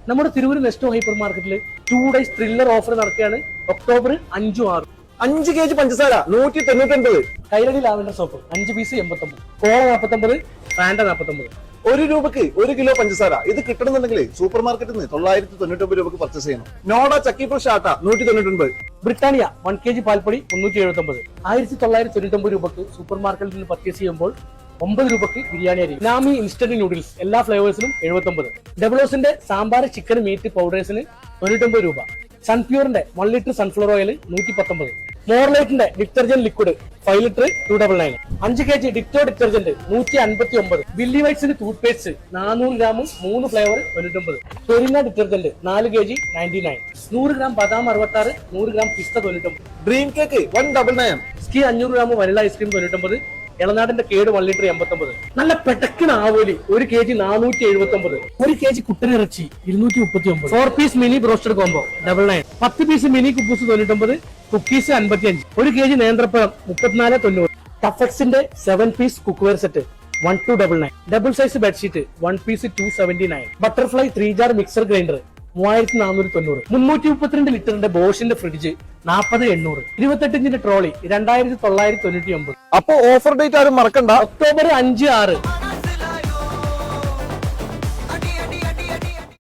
നമ്മുടെ തിരൂർ നെസ്റ്റോ ഹൈപ്പർ മാർക്കറ്റിൽ 2 days thriller offer നടക്കുകയാണ്. ഒക്ടോബർ 5, 6. 5 kg പഞ്ചസാര 199. കൈരടി ലാവൻഡർ സോപ്പ് 5 പീസ് 89, കോള 49, ഫാൻഡ 49. 1 രൂപക്ക് 1 കിലോ പഞ്ചസാര. ഇത് കിട്ടണമെന്നുണ്ടെങ്കിൽ സൂപ്പർ മാർക്കറ്റിൽ നിന്ന് 999 രൂപക്ക് പർച്ചേസ് ചെയ്യണം. നോഡ ചക്കിപ്പൂർ ഷാട്ട 199. ബ്രിട്ടാനിയ 1 kg പാൽപ്പൊടി 379, 1999 രൂപക്ക് സൂപ്പർ മാർക്കറ്റിൽ നിന്ന് പർച്ചേസ് ചെയ്യുമ്പോൾ 9 രൂപക്ക് ബിരിയാണി അരി. നാമി ഇൻസ്റ്റന്റ് നൂഡിൽസ് എല്ലാ ഫ്ലേവേഴ്സിനും 79. ഡബിളോസിന്റെ സാമ്പാർ ചിക്കൻ മീറ്റ് പൗഡേഴ്സിന് 99 രൂപ. സൺപ്യൂറിന്റെ 1 ലിറ്റർ സൺഫ്ലവർ ഓയിൽ 119. മോർലൈറ്റിന്റെ ഡിറ്റർജന്റ് ലിക്വിഡ് 5 ലിറ്റർ 299. 5 kg ഡിറ്റോ ഡിറ്റർജന്റ് 159. ബില്ലി വൈറ്റ്സിന് ടൂത്ത് പേസ്റ്റ് 400 ഗ്രാമും 3 ഫ്ലേവർ 99. പെരിന ഡിറ്റർജന്റ് 4 kg 99. 100 ഗ്രാം ബദാം 66, 100 ഗ്രാം പിസ്ത 99. Dream cake 199. സ്കി 500 ഗ്രാം വനില ഐസ്ക്രീം 99. ഇളനാടിന്റെ കേട് 1 ലിറ്റർ 89. നല്ല പെട്ടക്കിന് ആവോലി 1 kg 479. 1 kg കുട്ടനിറച്ചി 239. 4 piece mini broasted combo 99. 10 piece mini കുബൂസ് 99, കുക്കീസ് 55. 1 kg നേന്ത്രപ്പഴം 34.90. ടഫെക്സിന്റെ 7 piece cookware set 1299. Double size bedsheet 1 piece 279. Butterfly 3 jar mixer grinder 3490. 332 ലിറ്ററിന്റെ ബോഷിന്റെ ഫ്രിഡ്ജ് 40,800. 28 ഇഞ്ചിന്റെ ട്രോളി 2999. അപ്പൊ ഓഫർ ഡേറ്റ് ആരും മറക്കണ്ട. ഒക്ടോബർ 5, 6.